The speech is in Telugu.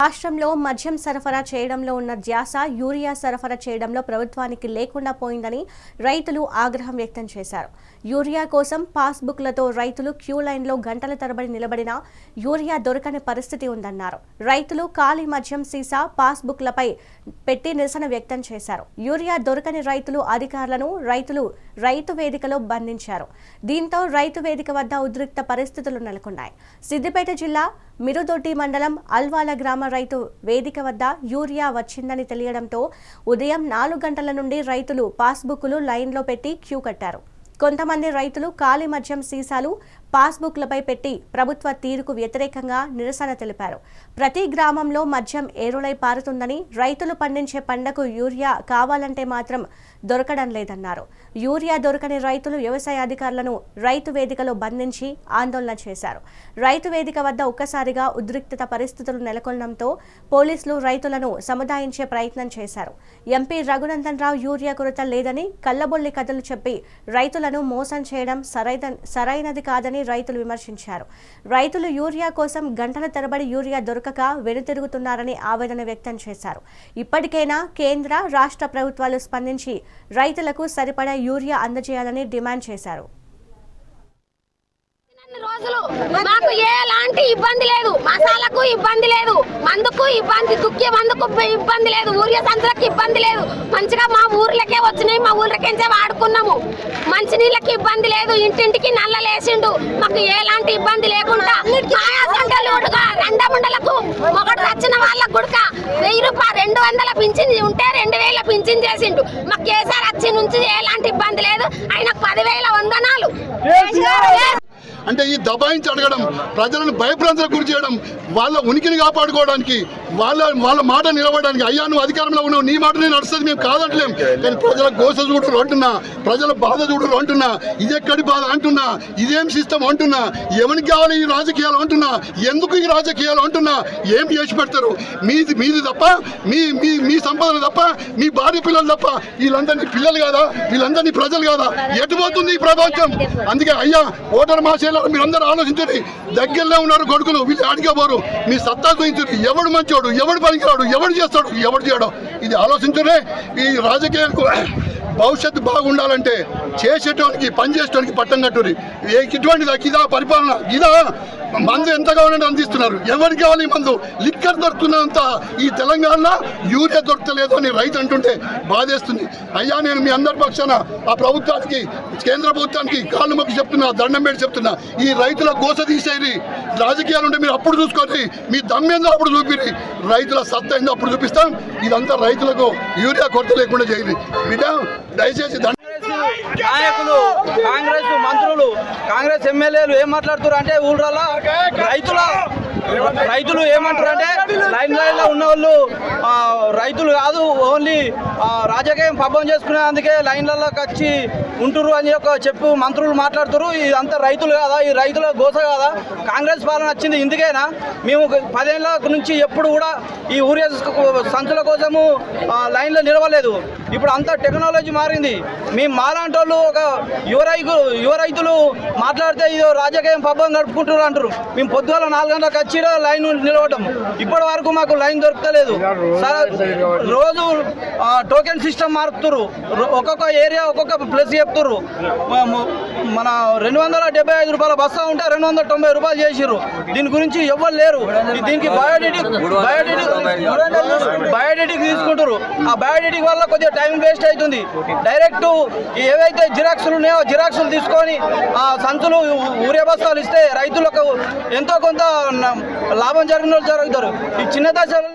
రాష్ట్రంలో మద్యం సరఫరా చేయడంలో ఉన్న ధ్యాస యూరియా సరఫరా చేయడంలో ప్రభుత్వానికి లేకుండా పోయిందని రైతులు ఆగ్రహం వ్యక్తం చేశారు. యూరియా కోసం పాస్బుక్లతో రైతులు క్యూ లైన్లో గంటల తరబడి నిలబడినా యూరియా దొరకని పరిస్థితి ఉందన్నారు. రైతులు ఖాళీ మద్యం సీసా పాస్బుక్లపై పెట్టి నిరసన వ్యక్తం చేశారు. యూరియా దొరకని రైతులు అధికారులను రైతు వేదికలో బంధించారు. దీంతో రైతు వేదిక వద్ద ఉద్రిక్త పరిస్థితులు నెలకొన్నాయి. సిద్దిపేట జిల్లా మిరుదొడ్డి మండలం అల్వాల గ్రామ రైతు వేదిక వద్ద యూరియా వచ్చిందని తెలియడంతో ఉదయం 4 గంటల నుండి రైతులు పాస్బుక్లు లైన్లో పెట్టి క్యూ కట్టారు. కొంతమంది రైతులు ఖాళీ మద్యం సీసాలు పాస్బుక్లపై పెట్టి ప్రభుత్వ తీరుకు వ్యతిరేకంగా నిరసన తెలిపారు. ప్రతి గ్రామంలో మద్యం ఏరులై పారుతుందని, రైతులు పండించే పంటకు యూరియా కావాలంటే మాత్రం దొరకడం లేదన్నారు. యూరియా దొరకని రైతులు వ్యవసాయ అధికారులను రైతు వేదికలో బంధించి ఆందోళన చేశారు. రైతు వేదిక వద్ద ఒక్కసారిగా ఉద్రిక్తత పరిస్థితులు నెలకొనడంతో పోలీసులు రైతులను సముదాయించే ప్రయత్నం చేశారు. ఎంపీ రఘునందన్ రావు యూరియా కొరత లేదని కల్లబొల్లి కథలు చెప్పి రైతులను మోసం చేయడం సరైనది కాదని రైతులు విమర్శించారు. రైతులు యూరియా కోసం గంటల తరబడి యూరియా దొరకక వెనుతిరుగుతున్నారని ఆవేదన వ్యక్తం చేశారు. ఇప్పటికైనా కేంద్ర, రాష్ట్ర ప్రభుత్వాలు స్పందించి రైతులకు సరిపడా యూరియా అందజేయాలని డిమాండ్ చేశారు. రోజులు మాకు ఎలాంటి ఇబ్బంది లేదు, మసాలకు ఇబ్బంది లేదు, మందుకు ఇబ్బంది, దుక్కి మందుకు ఇబ్బంది లేదు, యూరియా సంచులకు ఇబ్బంది లేదు. మంచిగా మా ఊర్లకే వచ్చినాయి, మా ఊర్లకే వాడుకున్నాము. మంచినీళ్ళకి ఇబ్బంది లేదు, ఇంటింటికి నల్లలేసిండు. మాకు ఎలాంటి ఇబ్బంది లేకుండా రెండమండలకు మొగడు వచ్చిన వాళ్ళకు గుడక 1000 రూపాయలు 200 పింఛన్ ఉంటే 2000 పింఛన్ చేసిండు. మాకు కేసీఆర్ వచ్చి నుంచి ఎలాంటి ఇబ్బంది లేదు. ఆయనకు 10,000 వందనాలు. అంటే ఈ దబాయించి అడగడం, ప్రజలను భయభ్రాంతులకు గురి చేయడం, వాళ్ళ ఉనికిని కాపాడుకోవడానికి, వాళ్ళ మాట నిలబడడానికి, అయ్యా నువ్వు అధికారంలో ఉన్నావు, నీ మాట నేను నడుస్తుంది, మేము కాదంటలేం. కానీ ప్రజల గోస చూడరు అంటున్నా, ప్రజల బాధ చూడరు అంటున్నా, ఇదెక్కడి బాధ అంటున్నా, ఇదేం సిస్టమ్ అంటున్నా, ఎవరికి కావాలి ఈ రాజకీయాలు అంటున్నా, ఎందుకు ఈ రాజకీయాలు అంటున్నా, ఏం చేసి పెడతారు? మీది తప్ప, మీ సంపాదన తప్ప, మీ భార్య పిల్లలు తప్ప, వీళ్ళందరినీ పిల్లలు కాదా, వీళ్ళందరినీ ప్రజలు కాదా? ఎటుపోతుంది ఈ ప్రపంచం? అందుకే అయ్యా ఓటర్ మాసేలా మీరందరూ ఆలోచించండి. దగ్గరలో ఉన్నారు కొడుకులు, వీళ్ళు అడిగబోరు. మీ సత్తా చూపించండి. ఎవడు మంచోడు, ఎవడు పనికిరాడు, ఎవడు చేస్తాడు, ఎవడు చేయడం, ఇది ఆలోచించరే. ఈ రాజకీయాలకు భవిష్యత్తు బాగుండాలంటే చేసేటోనికి, పని చేసేటోనికి పట్టం కట్టుర్రి. ఇటువంటిదా ఇదా పరిపాలన? ఇదా మందు ఎంత కావాలంటే అందిస్తున్నారు. ఎవరికి కావాలి మందు? లిక్కర్ దొరుకుతున్నంత ఈ తెలంగాణలో యూరియా దొరకలేదు అని రైతు అంటుంటే బాధేస్తుంది. అయ్యా నేను మీ అందరి పక్షాన ఆ ప్రభుత్వానికి, కేంద్ర ప్రభుత్వానికి కాళ్ళు మొక్కి చెప్తున్నా, దండం పెట్టి చెప్తున్నా, ఈ రైతుల గోస తీసేది. రాజకీయాలు ఉంటే మీరు అప్పుడు చూసుకోండి, మీ దమ్మేందో అప్పుడు చూపిరి, రైతుల సత్తా ఏందో అప్పుడు చూపిస్తాం. ఇదంతా రైతులకు యూరియా కొరత లేకుండా చేయండి బిడ్డ. దయచేసి నాయకులు, కాంగ్రెస్ మంత్రులు, కాంగ్రెస్ ఎమ్మెల్యేలు ఏం మాట్లాడుతారు అంటే ఊళ్ళలో రైతులు ఏమంటారు అంటే లైన్లో ఉన్న వాళ్ళు రైతులు కాదు, ఓన్లీ రాజకీయం పబ్బం చేసుకునే అందుకే లైన్లలోకి వచ్చి ఉంటురు అని చెప్పు మంత్రులు మాట్లాడుతారు. ఇదంతా రైతులు కాదా? ఈ రైతుల గోస కాదా? కాంగ్రెస్ పాలన వచ్చింది ఇందుకేనా? మేము 10 ఏళ్ళ నుంచి ఎప్పుడు కూడా ఈ యూరియా సంచుల కోసము లైన్లో నిలవలేదు. ఇప్పుడు అంతా టెక్నాలజీ మారింది. మేము మాలాంటి వాళ్ళు ఒక యువ రైతులు మాట్లాడితే ఇది రాజకీయం పబ్బం గడుపుకుంటారు అంటారు. మేము పొద్దుగాల 4 గంటలకు వచ్చి లైన్ నిలవటం, ఇప్పటి వరకు మాకు లైన్ దొరకలేదు. రోజు టోకెన్ సిస్టమ్ మారుతున్నారు, ఒక్కొక్క ఏరియా ఒక్కొక్క ప్లేస్ చెప్తున్నారు. మన 275 రూపాయల బస్తా ఉంటే 290 రూపాయలు చేసిర్రు. దీని గురించి ఎవ్వరు లేరు. దీనికి బయోడేటిక్ తీసుకుంటారు. ఆ బయోడేటిక్ వల్ల కొద్దిగా టైం వేస్ట్ అవుతుంది. డైరెక్ట్ ఏవైతే జిరాక్సులు ఉన్నాయో జిరాక్సులు తీసుకొని ఆ సంచులు యూరియా బస్తాలు ఇస్తే రైతులకు ఎంతో కొంత లాభం జరుగుతారు. ఈ చిన్న దశలో